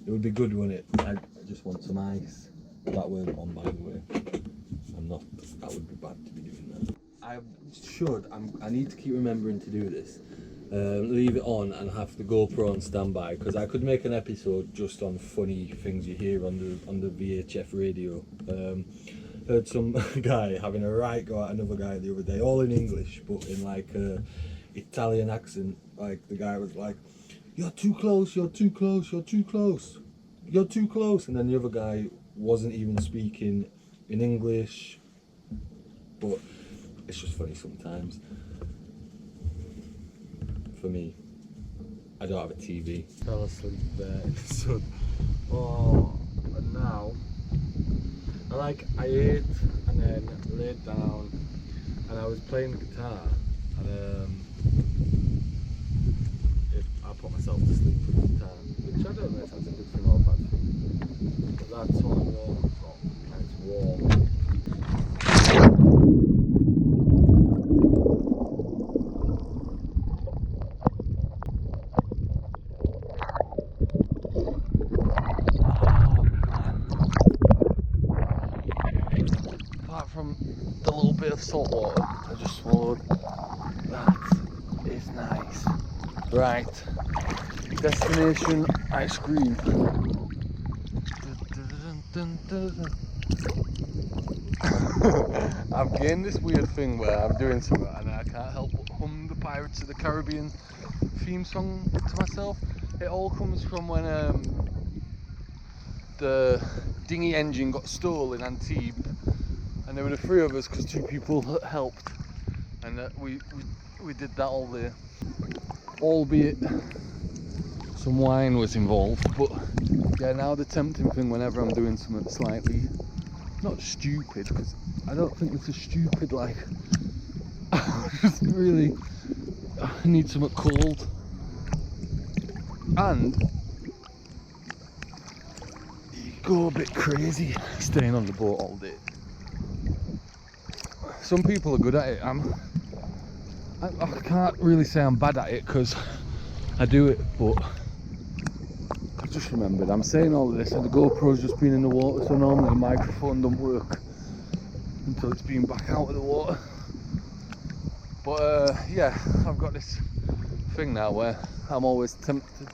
It would be good, wouldn't it? I just want some ice. That weren't on, by the way. I'm not. That would be bad to be doing that. I need to keep remembering to do this. Leave it on and have the GoPro on standby, because I could make an episode just on funny things you hear on the VHF radio. Heard some guy having a right go at another guy the other day, all in English, but in like a Italian accent. Like the guy was like, "You're too close, you're too close, you're too close, you're too close," and then the other guy wasn't even speaking in English. But it's just funny sometimes. For me, I don't have a TV. Fell asleep there in the sun. Oh, and now I ate and then laid down, and I was playing the guitar, and I put myself to sleep with the guitar, which I don't know if that's a good thing or a bad thing. But that's what I'm warm from, and it's warm. From the little bit of salt water I just swallowed, that is nice. Right, destination ice cream. I've gained this weird thing where I'm doing something and I can't help but hum the Pirates of the Caribbean theme song to myself. It all comes from when the dinghy engine got stolen in Antibes. And there were the three of us because two people helped, and we did that all day. Albeit some wine was involved, but yeah, now the tempting thing whenever I'm doing something slightly not stupid, because I don't think it's a stupid, like I just really need something cold, and you go a bit crazy staying on the boat all day. Some people are good at it. I can't really say I'm bad at it because I do it, but I just remembered I'm saying all of this and the GoPro's just been in the water, so normally the microphone don't work until it's been back out of the water. But yeah, I've got this thing now where I'm always tempted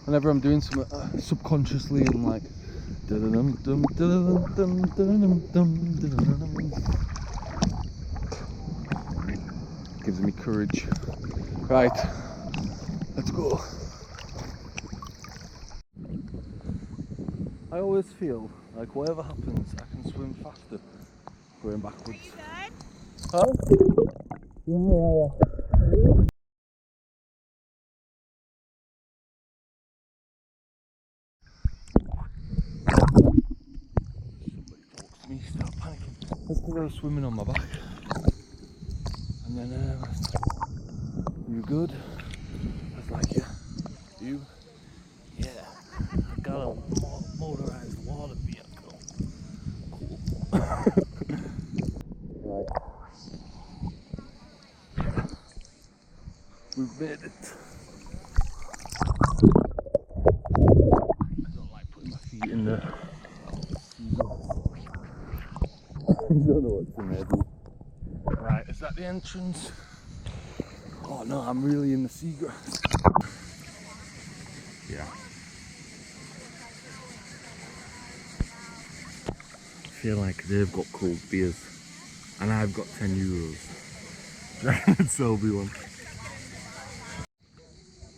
whenever I'm doing something subconsciously, and like gives me courage. Right, let's go. I always feel like whatever happens, I can swim faster going backwards. Are you good? Huh? Yeah. Somebody talks to me, start panicking. That's because I was swimming on my back. And then, you good? I was like, yeah. You? Yeah. I got a motorized water vehicle. Cool. Right. We've made it. I don't like putting my feet in the... I don't know what's in there, dude. Right, is that the entrance? Oh no, I'm really in the seagrass. Yeah. I feel like they've got cold beers and I've got €10. Trying to sell me one.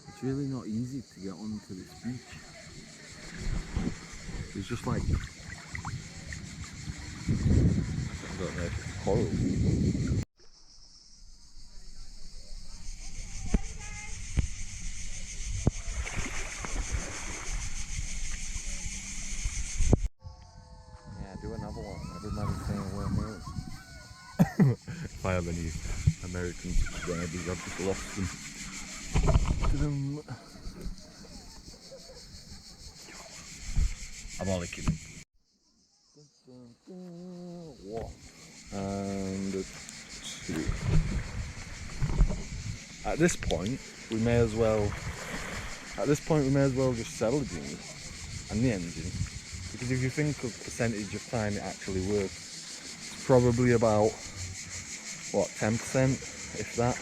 It's really not easy to get onto this beach. It's just like, I don't know if it's coral. Do another one. Everybody's saying we're American. If I have any American subscribers, I've just lost them. I'm only kidding. One and two. At this point, we may as well At this point we may as well just sell the dinghy and the engine, because if you think of percentage of time it actually works, it's probably about, what, 10%, if that.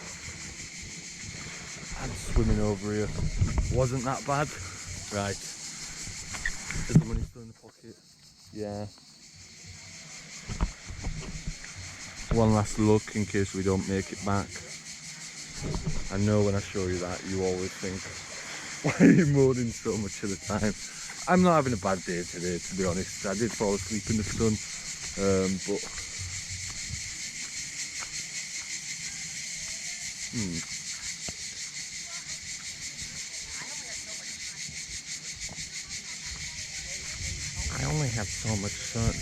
I'm swimming over here. Wasn't that bad? Right. Is the money still in the pocket? Yeah. One last look in case we don't make it back. I know when I show you that you always think, why are you moaning so much of the time? I'm not having a bad day today, to be honest. I did fall asleep in the sun, but I only have so much sun.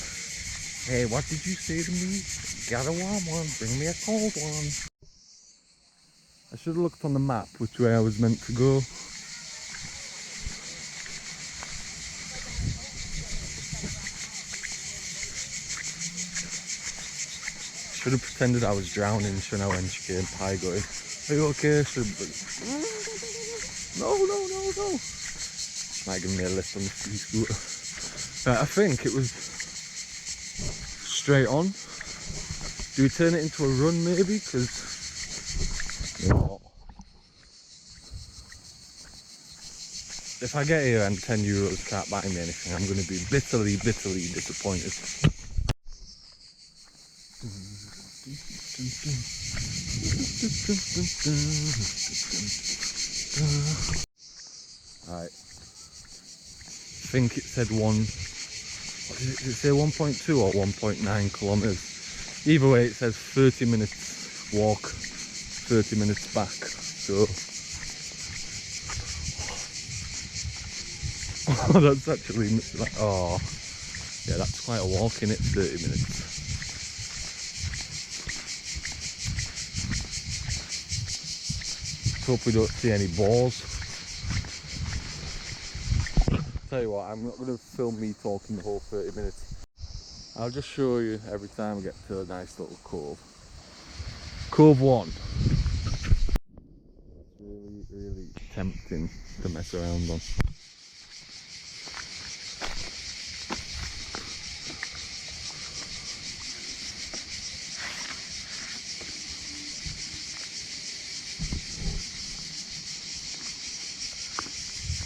Hey, what did you say to me? Got a warm one, bring me a cold one. I should have looked on the map which way I was meant to go. Should have pretended I was drowning, shouldn't I, when she came pie going, are you okay? No. Might give me a lift on the ski scooter. I think it was straight on. Do we turn it into a run maybe? Because if I get here and €10 can't buy me anything, I'm going to be bitterly disappointed. Right. I think it said what did it say, 1.2 or 1.9 kilometers? Either way, it says 30 minutes walk, 30 minutes back. So, oh, that's actually like, oh, yeah, that's quite a walk in it, 30 minutes. Hope we don't see any balls. Tell you what, I'm not going to film me talking the whole 30 minutes. I'll just show you every time we get to a nice little cove. Cove 1. It's really tempting to mess around on.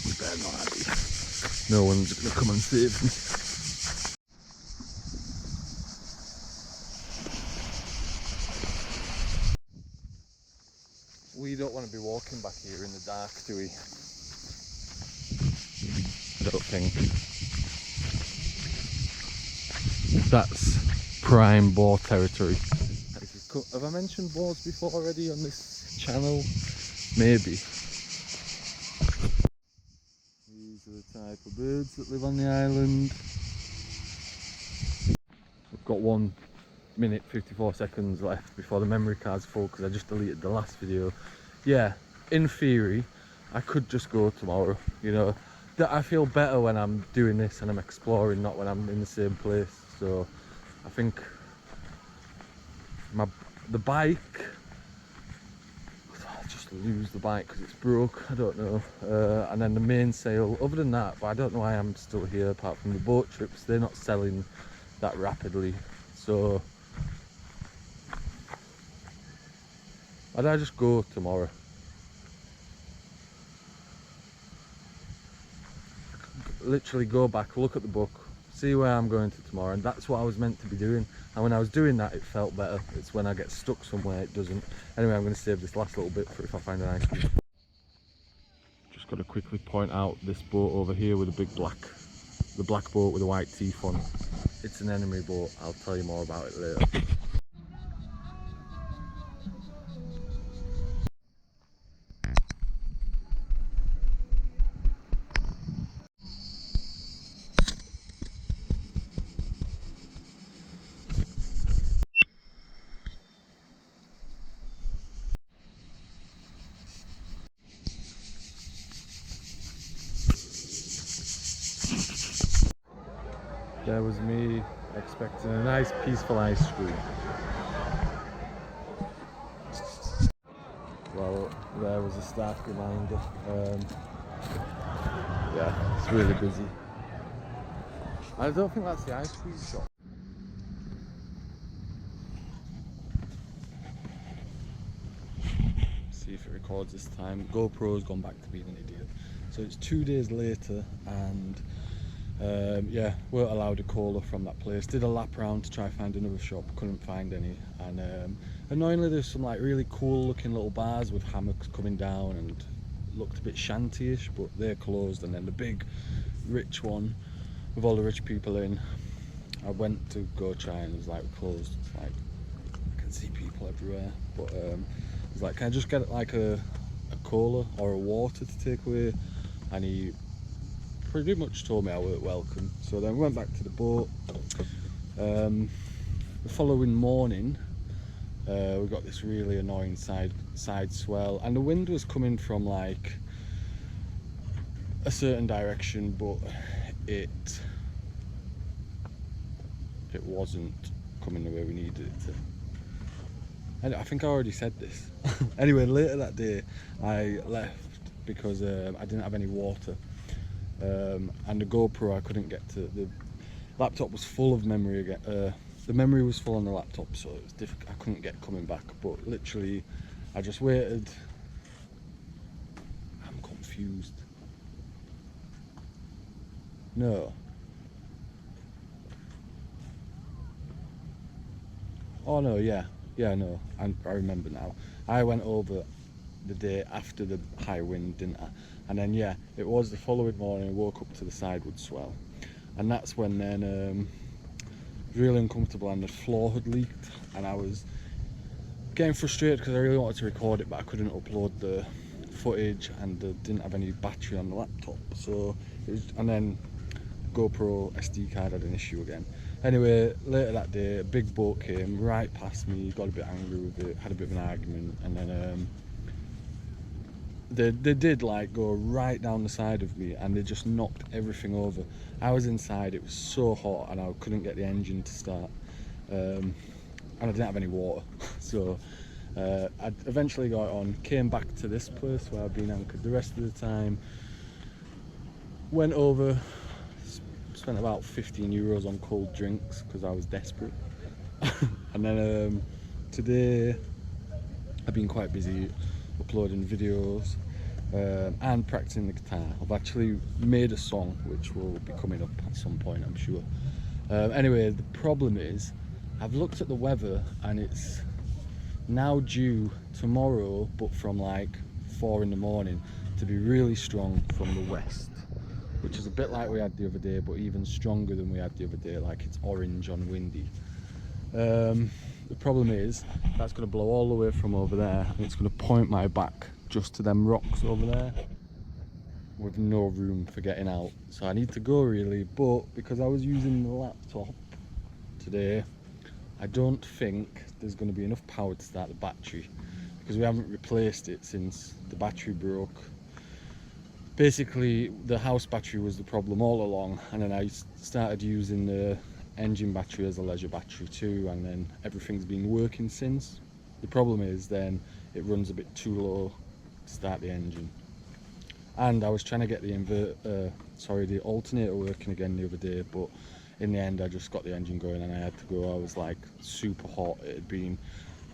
We better not have it. No one's going to come and save me. We don't want to be walking back here in the dark, do we? I don't think. That's prime boar territory. Have I mentioned boars before already on this channel? Maybe. These are the type of birds that live on the island. I've got 1 minute 54 seconds left before the memory card's full because I just deleted the last video. Yeah, in theory I could just go tomorrow, you know. I feel better when I'm doing this and I'm exploring, not when I'm in the same place. So I think the bike, I'll just lose the bike because it's broke, I don't know. And then the mainsail, other than that, but I don't know why I'm still here apart from the boat trips. They're not selling that rapidly, so why don't I just go tomorrow? Literally go back, look at the book, see where I'm going to tomorrow, and that's what I was meant to be doing. And when I was doing that, it felt better. It's when I get stuck somewhere it doesn't. Anyway, I'm going to save this last little bit for if I find an ice cream. Just got to quickly point out this boat over here with the black boat with the white teeth on. It's an enemy boat. I'll tell you more about it later. There was me expecting a nice peaceful ice cream. Well, there was a stark reminder. Yeah, it's really busy. I don't think that's the ice cream shop. See if it records this time. GoPro's gone back to being an idiot. So it's 2 days later, and yeah, weren't allowed a cola from that place. Did a lap around to try find another shop, couldn't find any. And annoyingly, there's some like really cool looking little bars with hammocks coming down and looked a bit shanty-ish, but they're closed. And then the big rich one with all the rich people in, I went to go try and it was like closed. It's like I can see people everywhere, but it's like, can I just get like a cola or a water to take away? And he pretty much told me I weren't welcome. So then we went back to the boat. The following morning, we got this really annoying side swell, and the wind was coming from like a certain direction, but it wasn't coming the way we needed it to. And I think I already said this. Anyway, later that day I left because I didn't have any water, and the GoPro I couldn't get to. The laptop was full of memory again. The memory was full on the laptop, so it was difficult. I couldn't get coming back, but literally I just waited. I'm confused. No. Oh no, yeah, no, I remember now. I went over the day after the high wind, didn't I? And then yeah, it was the following morning I woke up to the sideward swell, and that's when then it was really uncomfortable, and the floor had leaked, and I was getting frustrated because I really wanted to record it, but I couldn't upload the footage, and didn't have any battery on the laptop. So it was, and then GoPro SD card had an issue again. Anyway, later that day, a big boat came right past me, got a bit angry with it, had a bit of an argument, and then they did like go right down the side of me, and they just knocked everything over. I was inside, it was so hot, and I couldn't get the engine to start, and I didn't have any water. So I eventually got on, came back to this place where I've been anchored the rest of the time, went over, spent about 15 euros on cold drinks because I was desperate. And then today I've been quite busy uploading videos and practicing the guitar. I've actually made a song which will be coming up at some point, I'm sure. Anyway, the problem is I've looked at the weather, and it's now due tomorrow, but from like 4 in the morning, to be really strong from the west, which is a bit like we had the other day, but even stronger than we had the other day. Like, it's orange on windy. The problem is that's going to blow all the way from over there, and it's going to point my back just to them rocks over there with no room for getting out. So I need to go really, but because I was using the laptop today, I don't think there's going to be enough power to start the battery, because we haven't replaced it since the battery broke. Basically, the house battery was the problem all along, and then I started using the engine battery as a leisure battery too, and then everything's been working since. The problem is then it runs a bit too low to start the engine. And I was trying to get the alternator working again the other day, but in the end I just got the engine going and I had to go. I was like super hot. It had been,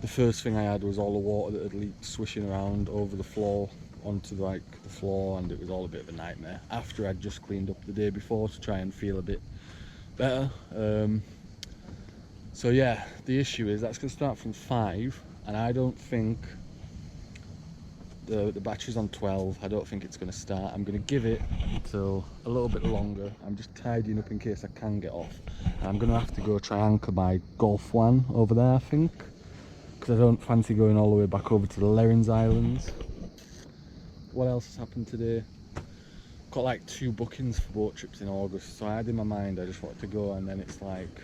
the first thing I had was all the water that had leaked swishing around over the floor onto like the floor, and it was all a bit of a nightmare after I'd just cleaned up the day before to try and feel a bit better. So yeah, the issue is that's going to start from 5, and I don't think the battery's on 12. I don't think it's going to start. I'm going to give it until a little bit longer. I'm just tidying up in case I can get off, and I'm going to have to go try anchor my Golf 1 over there, I think, because I don't fancy going all the way back over to the Lerins Islands. What else has happened today? Got like 2 bookings for boat trips in August, so I had in my mind I just wanted to go, and then it's like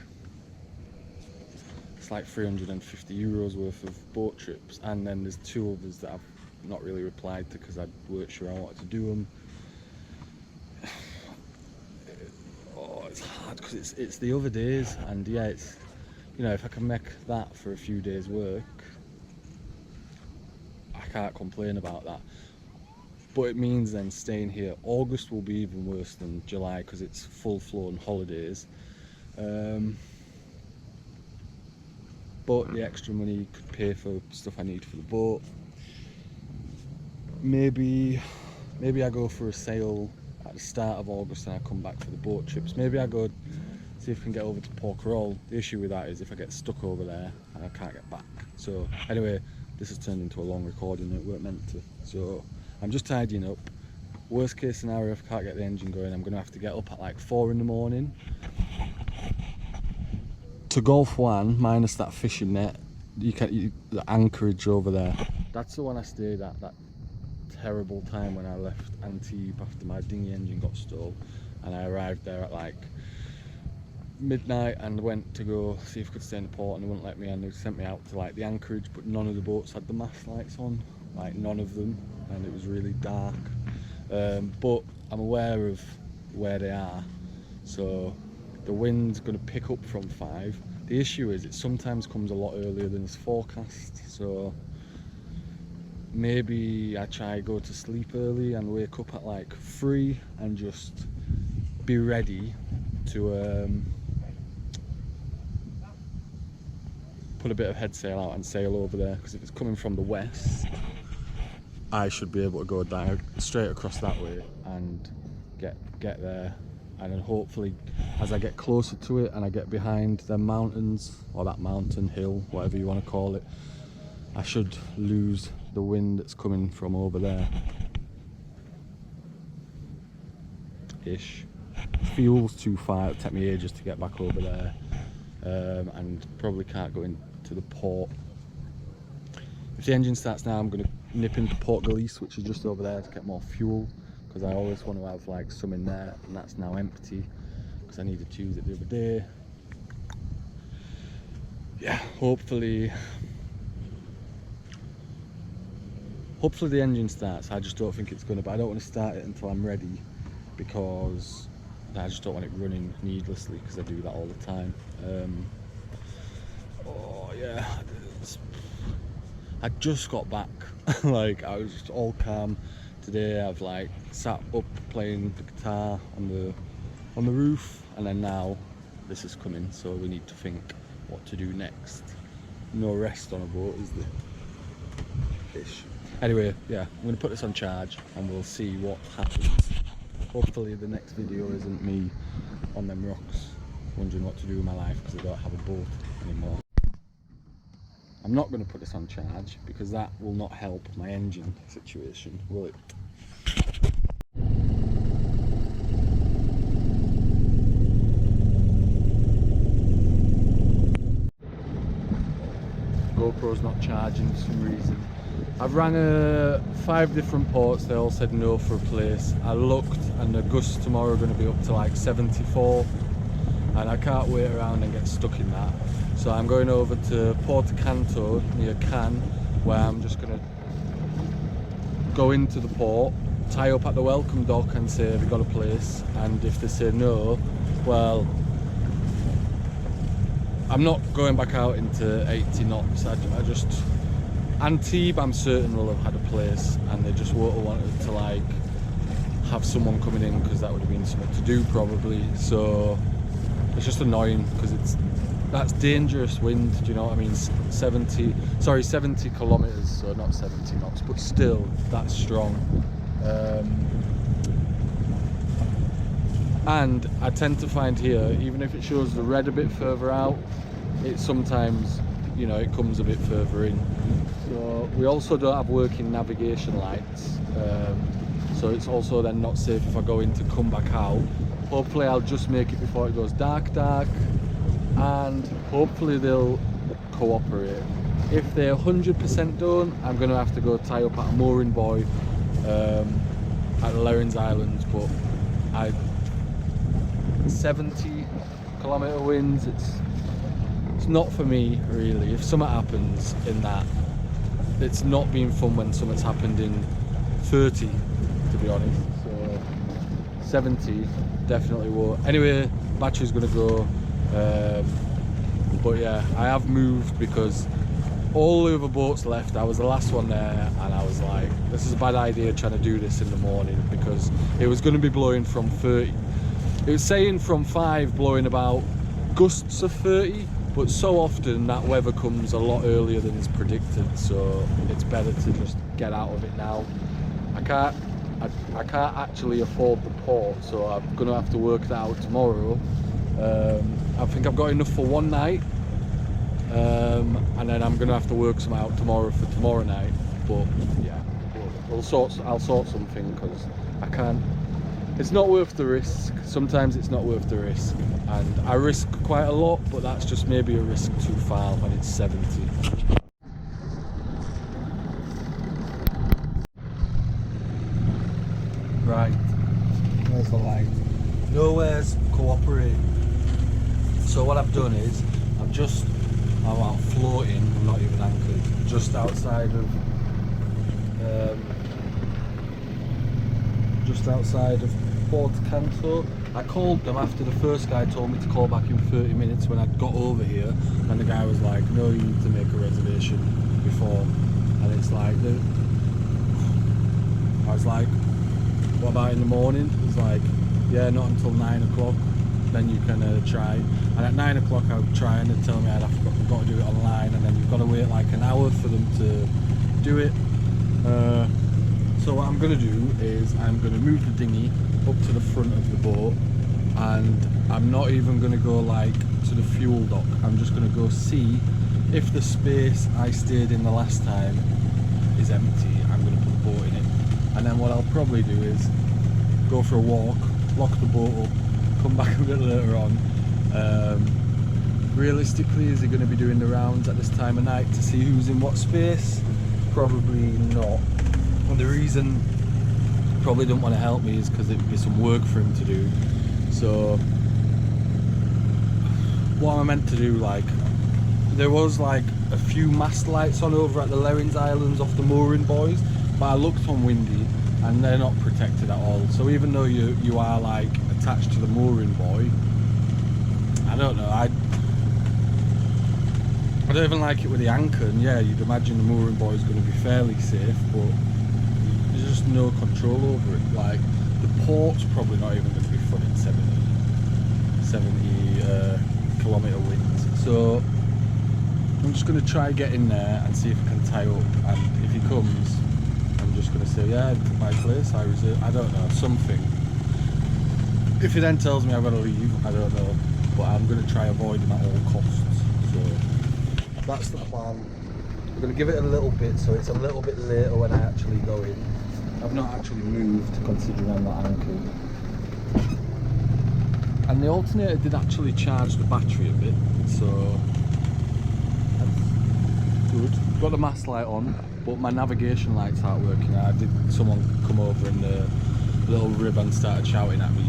350 euros worth of boat trips, and then there's 2 others that I've not really replied to because I weren't sure I wanted to do them. Oh, it's hard because it's the other days, and yeah, it's, you know, if I can make that for a few days work, I can't complain about that. but it means then staying here. August will be even worse than July because it's full-flown holidays. But the extra money could pay for stuff I need for the boat. Maybe I go for a sail at the start of August and I come back for the boat trips. Maybe I go see if I can get over to Porquerolles. The issue with that is if I get stuck over there and I can't get back. So anyway, this has turned into a long recording. It weren't meant to. So I'm just tidying up. Worst case scenario, if I can't get the engine going, I'm going to have to get up at like 4 in the morning to Gulf 1 minus that fishing net. The anchorage over there. That's the one I stayed at that terrible time when I left Antibes after my dinghy engine got stalled, and I arrived there at like midnight and went to go see if I could stay in the port, and they wouldn't let me, and they sent me out to like the anchorage, but none of the boats had the mast lights on, like none of them, and it was really dark. But I'm aware of where they are, so the wind's going to pick up from 5. The issue is it sometimes comes a lot earlier than it's forecast, so maybe I try go to sleep early and wake up at like 3 and just be ready to put a bit of head sail out and sail over there, because if it's coming from the west I should be able to go down straight across that way and get there, and then hopefully as I get closer to it and I get behind the mountains, or that mountain hill, whatever you want to call it, I should lose the wind that's coming from over there ish. Fuel's too far, it'll take me ages to get back over there, and probably can't go into the port. If the engine starts now, I'm going to nip into Port Gallice, which is just over there, to get more fuel, because I always want to have like some in there, and that's now empty because I needed to use it the other day. Yeah, hopefully the engine starts. I just don't think it's going to, but I don't want to start it until I'm ready, because I just don't want it running needlessly, because I do that all the time. Oh yeah, I just got back. Like, I was just all calm today. I've like sat up playing the guitar on the roof, and then now this is coming, so we need to think what to do next. No rest on a boat, is there? Ish. Anyway, yeah, I'm going to put this on charge and we'll see what happens. Hopefully the next video isn't me on them rocks wondering what to do with my life because I don't have a boat anymore. I'm not going to put this on charge because that will not help my engine situation, will it? GoPro's not charging for some reason. I've rang 5 different ports, they all said no for a place. I looked and the gusts tomorrow are going to be up to like 74, and I can't wait around and get stuck in that. So I'm going over to Porto Canto near Cannes, where I'm just going to go into the port, tie up at the welcome dock and say, have you got a place? And if they say no, well, I'm not going back out into 80 knots. I just, Antibes I'm certain will have had a place, and they just would have wanted to like have someone coming in, because that would have been something to do probably. So it's just annoying because that's dangerous wind, do you know what I mean? 70 kilometers, so not 70 knots, but still that's strong. And I tend to find here, even if it shows the red a bit further out, it sometimes, you know, it comes a bit further in. So we also don't have working navigation lights, so it's also then not safe if I go in to come back out. Hopefully I'll just make it before it goes dark, and hopefully they'll cooperate. If they 100% don't, I'm going to have to go tie up at a mooring buoy at the Lerins Islands, but 70 kilometre winds, it's not for me really. If something happens in that, it's not been fun when something's happened in 30, to be honest. So 70 definitely won't. Anyway, battery's gonna go, but yeah, I have moved because all the other boats left. I was the last one there, and I was like, this is a bad idea trying to do this in the morning, because it was going to be blowing from 30. It was saying from 5 blowing about gusts of 30, but so often that weather comes a lot earlier than is predicted, so it's better to just get out of it now. I can't actually afford the port, so I'm gonna have to work that out tomorrow. I think I've got enough for one night, and then I'm gonna have to work some out tomorrow for tomorrow night. But yeah, I'll sort something, because I can't. It's not worth the risk. Sometimes it's not worth the risk, and I risk quite a lot, but that's just maybe a risk too far when it's 70. Right, there's the light. Nowhere's cooperate. So what I've done is I'm out floating. I'm not even anchored. Just outside of Port Canto. I called them after the first guy told me to call back in 30 minutes when I got over here, and the guy was like, no, you need to make a reservation before. And it's like, I was like, what about in the morning? He's like, yeah, not until 9 o'clock, then you can try. And at 9 o'clock I would try, and they'd tell me I'd got to do it online, and then you've got to wait like an hour for them to do it. So what I'm going to do is I'm going to move the dinghy up to the front of the boat, and I'm not even going to go like to the fuel dock. I'm just going to go see if the space I stayed in the last time is empty. I'm going to put the boat in it, and then what I'll probably do is go for a walk, lock the boat up, come back a bit later on. Realistically, is he going to be doing the rounds at this time of night to see who's in what space? Probably not. And the reason he probably don't want to help me is because it would be some work for him to do. So what am I meant to do? Like, there was like a few mast lights on over at the Lewins Islands off the mooring buoys, but I looked on Windy and they're not protected at all. So even though you are like attached to the mooring buoy, I don't know, I don't even like it with the anchor. And yeah, you'd imagine the mooring buoy is going to be fairly safe, but there's just no control over it. Like, the port's probably not even going to be fronting 70 kilometre winds. So I'm just going to try get in there and see if I can tie up, and if he comes, I'm just going to say, yeah, my place, I reserve, I don't know, something. If he then tells me I've got to leave, I don't know, but I'm going to try avoid him at all costs. So that's the plan. I'm going to give it a little bit, so it's a little bit later when I actually go in. I've not actually moved, considering I'm not anchored. And the alternator did actually charge the battery a bit, so that's good. Got the mast light on, but my navigation lights aren't working. Someone come over in the little rib and started shouting at me,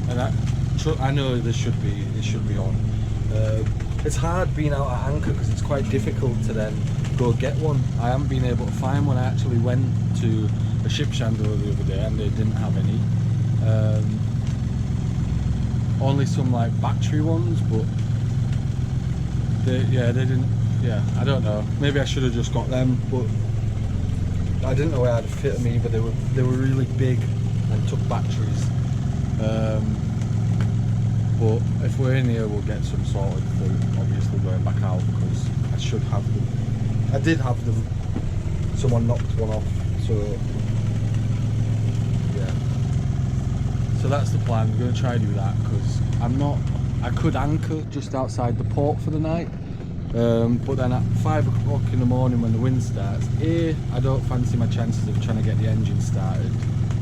and I know it should be on. It's hard being out at anchor because it's quite difficult to then go get one. I haven't been able to find one. I actually went to a ship chandler the other day and they didn't have any. Only some like battery ones, but they didn't. Yeah, I don't know. Maybe I should have just got them, but I didn't know how to fit them either. They were really big and took batteries. But if we're in here, we'll get some sorted for obviously going back out, because I should have them. I did have them. Someone knocked one off, so yeah. So that's the plan. We're going to try to do that, because I could anchor just outside the port for the night, but then at 5 o'clock in the morning when the wind starts, I don't fancy my chances of trying to get the engine started,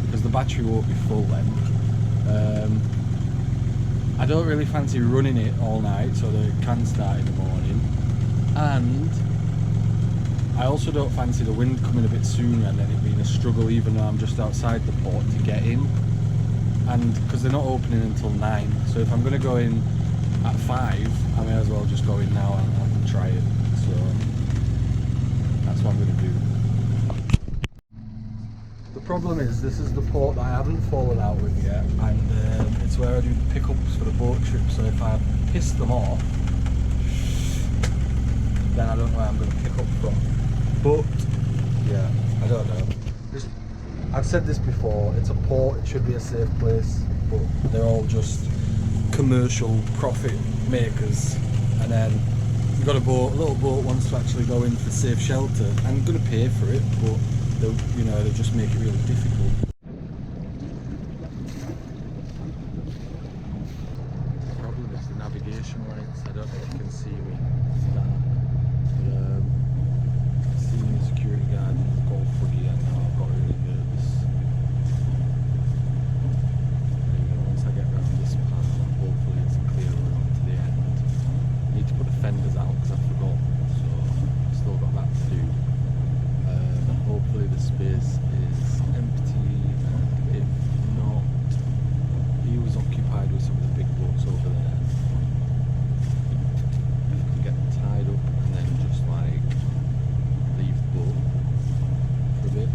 because the battery won't be full then. I don't really fancy running it all night so that it can start in the morning, and I also don't fancy the wind coming a bit sooner and then it being a struggle even though I'm just outside the port to get in, and because they're not opening until 9, so if I'm going to go in at 5, I may as well just go in now and try it. So that's what I'm going to do. The problem is, this is the port that I haven't fallen out with yet, and it's where I do the pickups for the boat trip, so if I piss them off, then I don't know where I'm going to pick up from. But yeah, I don't know. I've said this before, it's a port, it should be a safe place, but they're all just commercial profit makers. And then you've got a little boat wants to actually go in for safe shelter. I'm going to pay for it, but they'll just make it really difficult. The problem is the navigation lights. I don't know if you can see me. But seeing the security guard in the golf buggy, and now I've got really nervous. Anyway, once I get around this path, hopefully it's clearer on to the end. I need to put the fenders out because I forgot, so I've still got that to do. And hopefully the space is empty, and if not, he was occupied with some of the big boats over there. If I can get tied up and then just like leave the boat for a bit.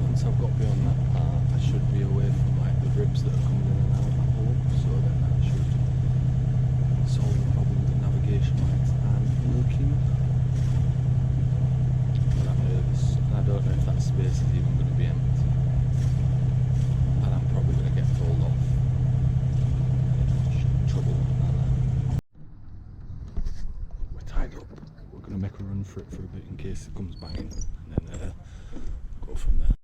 Once I've got beyond that part, I should be away from like the ribs that are coming in and out, I hope, so then that should solve the problem with the navigation lights aren't working. But I'm nervous, and I don't know if that space is even going to be empty, and I'm probably going to get told off. Trouble. We're tied up. We're going to make a run for it for a bit in case it comes banging, and then go from there.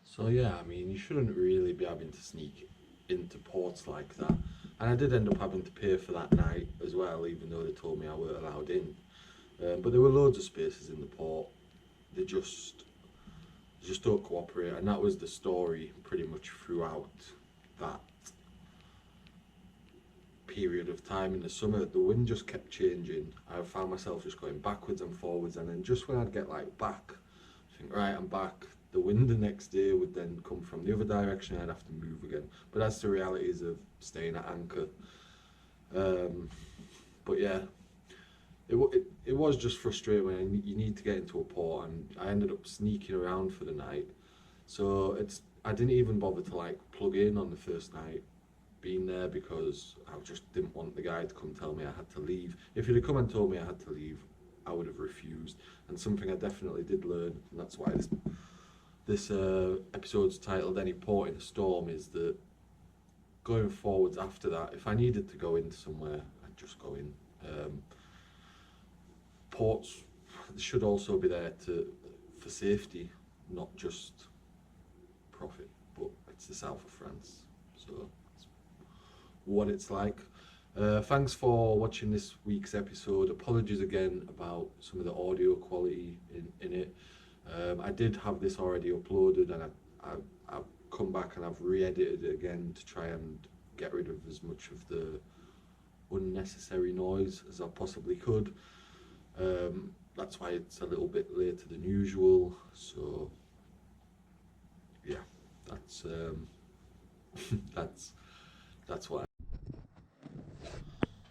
So yeah, I mean, you shouldn't really be having to sneak into ports like that. And I did end up having to pay for that night as well, even though they told me I weren't allowed in. But there were loads of spaces in the port. They just don't cooperate, and that was the story pretty much throughout that period of time in the summer. The wind just kept changing. I found myself just going backwards and forwards, and then just when I'd get like back, I think, right, I'm back, the wind the next day would then come from the other direction, I'd have to move again. But that's the realities of staying at anchor. But yeah, it was just frustrating when you need to get into a port, and I ended up sneaking around for the night. So I didn't even bother to like plug in on the first night being there, because I just didn't want the guy to come tell me I had to leave. If he'd have come and told me I had to leave, I would have refused. And something I definitely did learn, and that's why this episode's titled Any Port in a Storm, is that going forwards after that, if I needed to go into somewhere, I'd just go in. Ports should also be there for safety, not just profit, but it's the south of France, so that's what it's like. Thanks for watching this week's episode. Apologies again about some of the audio quality in it. I did have this already uploaded, and I've come back and I've re-edited it again to try and get rid of as much of the unnecessary noise as I possibly could. That's why it's a little bit later than usual, so yeah, that's that's what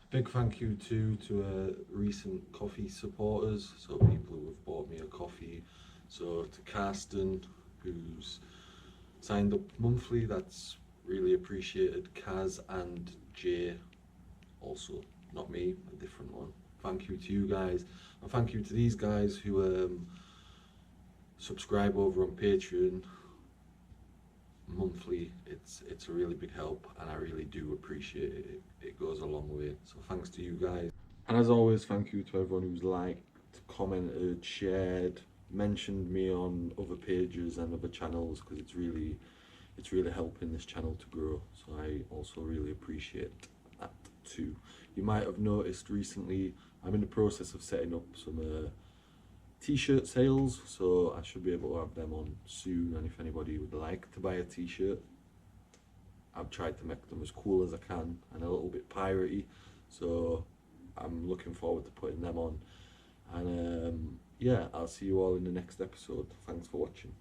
big thank you to recent coffee supporters, so people who have bought me a coffee. So to Karsten, who's signed up monthly, that's really appreciated. Kaz and Jay, also, not me, a different one. Thank you to you guys, and thank you to these guys who subscribe over on Patreon monthly. It's a really big help, and I really do appreciate it. It goes a long way, so thanks to you guys. And as always, thank you to everyone who's liked, commented, shared, mentioned me on other pages and other channels, because it's really helping this channel to grow, so I also really appreciate that too. You might have noticed recently I'm in the process of setting up some t-shirt sales, so I should be able to have them on soon, and if anybody would like to buy a t-shirt, I've tried to make them as cool as I can and a little bit piratey, so I'm looking forward to putting them on. And yeah, I'll see you all in the next episode. Thanks for watching.